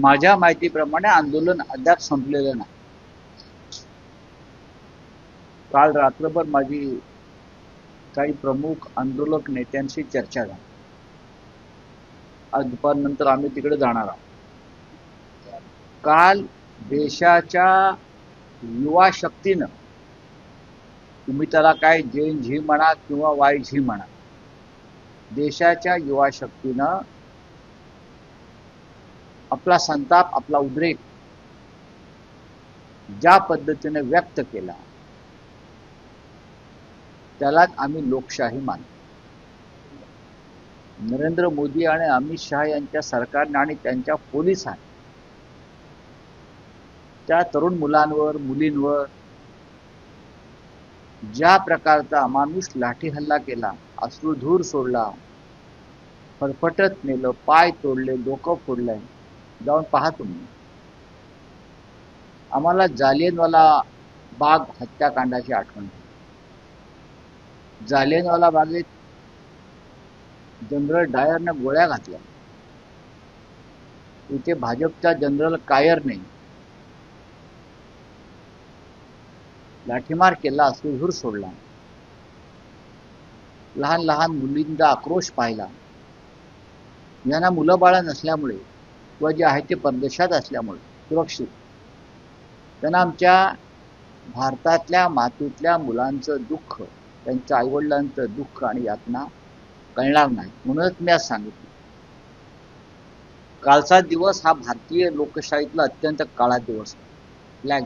माझ्या माहितीप्रमाणे आंदोलन अद्याप संपलेलं नाही. काल रात्रभर माझी काही प्रमुख आंदोलक नेत्यांशी चर्चा झाली. आज दुपारनंतर आम्ही तिकडे जाणार आहोत. काल देशाच्या युवा शक्तीनं, तुम्ही त्याला काय जेन झी म्हणा किंवा वाय झी म्हणा, देशाच्या युवा शक्तीनं आपला संताप, आपला उद्रेक ज्या पद्धतीने व्यक्त केला त्यालाच आम्ही लोकशाही मानतो. नरेंद्र मोदी आणि अमित शहा यांच्या सरकारने आणि त्यांच्या पोलिसांनी त्या तरुण मुलांवर, मुलींवर ज्या प्रकारचा अमानुष लाठी हल्ला केला, अश्रुधूर सोडला, फरफटत नेलं, पाय तोडले, डोकं फोडलंय, जाऊन पहा तुम्ही. आम्हाला जालियनवाला बाग हत्याकांडाची आठवण झाली. जालियनवाला बागेत जनरल डायरनं गोळ्या घातल्या. इथे भाजपच्या जनरल कायरने लाठीमार केला, अश्रुधूर सोडला, लहान लहान मुलींचा आक्रोश पाहिला. यांना मुलं बाळं नसल्यामुळे किंवा जे आहे ते परदेशात असल्यामुळे सुरक्षित, त्यांना आमच्या भारतातल्या मातीतल्या मुलांचं दुःख, त्यांच्या आईवडिलांचं दुःख आणि यातना कळणार नाही. म्हणूनच मी आज सांगितलं, कालचा दिवस हा भारतीय लोकशाहीतला अत्यंत काळा दिवस ब्लॅक.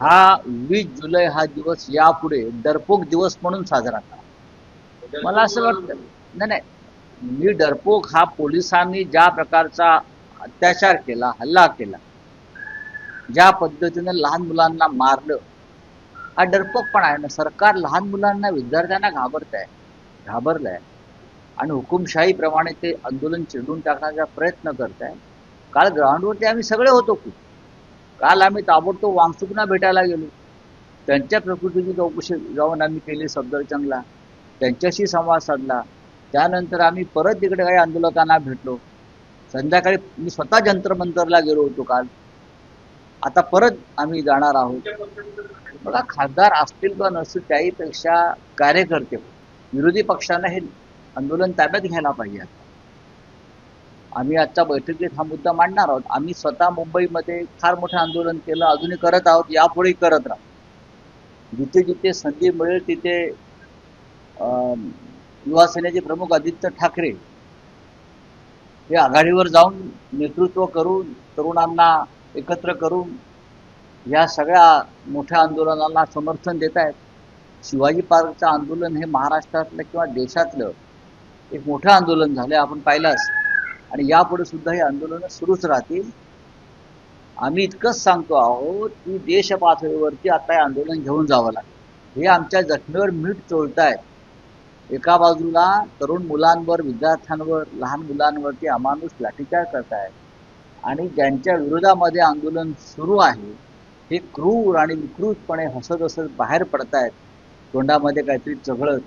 हा 20 जुलै हा दिवस यापुढे डरपोक दिवस म्हणून साजरा करा. मला असं वाटतं, नाही, मी डरपोक हा पोलिसांनी ज्या प्रकारचा अत्याचार केला, हल्ला केला, ज्या पद्धतीने लहान मुलांना मारलं, हा डरपोकपण आहे ना. सरकार लहान मुलांना, विद्यार्थ्यांना घाबरलंय आणि हुकुमशाहीप्रमाणे ते आंदोलन चिरडून टाकण्याचा प्रयत्न करत आहे. काल ग्राउंडवरती आम्ही सगळे होतो खूप. काल आम्ही ताबडतोब वांगचुकना भेटायला गेलो. त्यांच्या प्रकृतीची चौकशी जाऊन आम्ही केली सफदरजंगला, त्यांच्याशी संवाद साधला. त्यानंतर आम्ही परत तिकडे काही आंदोलकांना भेटलो. संध्याकाळी मी स्वतः जंतर मंतरला गेलो होतो काल. आता परत आम्ही जाणार आहोत. बघा, खासदार असतील किंवा नसतील त्याहीपेक्षा कार्यकर्ते, विरोधी पक्षांना हे आंदोलन ताब्यात घ्यायला पाहिजे. आम्ही आजच्या बैठकीत हा मुद्दा मांडणार आहोत. आम्ही स्वतः मुंबईमध्ये फार मोठं आंदोलन केलं, अजूनही करत आहोत, यापुढेही करत राहू. जिथे जिथे संधी मिळेल तिथे युवा सेनेचे प्रमुख आदित्य ठाकरे हे आघाडीवर जाऊन नेतृत्व करून, तरुणांना एकत्र करून या सगळ्या मोठ्या आंदोलनाला समर्थन देत आहेत. शिवाजी पार्कचं आंदोलन हे महाराष्ट्रातलं किंवा देशातलं एक मोठं आंदोलन झालं, आपण पाहिलंच. आणि यापुढे सुद्धा हे आंदोलनं सुरूच राहतील. आम्ही इतकंच सांगतो आहोत की देश पातळीवरती आता हे आंदोलन घेऊन जावं लागेल. हे आमच्या जखमेवर मीठ चोळतायत. एका बाजूला तरुण मुलांवर, विद्यार्थ्यांवर, लहान मुलांवरती अमानुष लाठीचार्ज करतायत आणि ज्यांच्या विरोधामध्ये आंदोलन सुरू आहे हे क्रूर आणि विकृतपणे हसत हसत बाहेर पडतायत, तोंडामध्ये काहीतरी चघळत.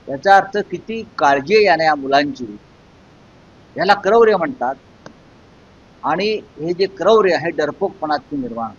याचा अर्थ किती काळजी आहे या मुलांची. याला क्रौर्य म्हणतात आणि हे जे क्रौर्य आहे डरपोकपणातून निर्माण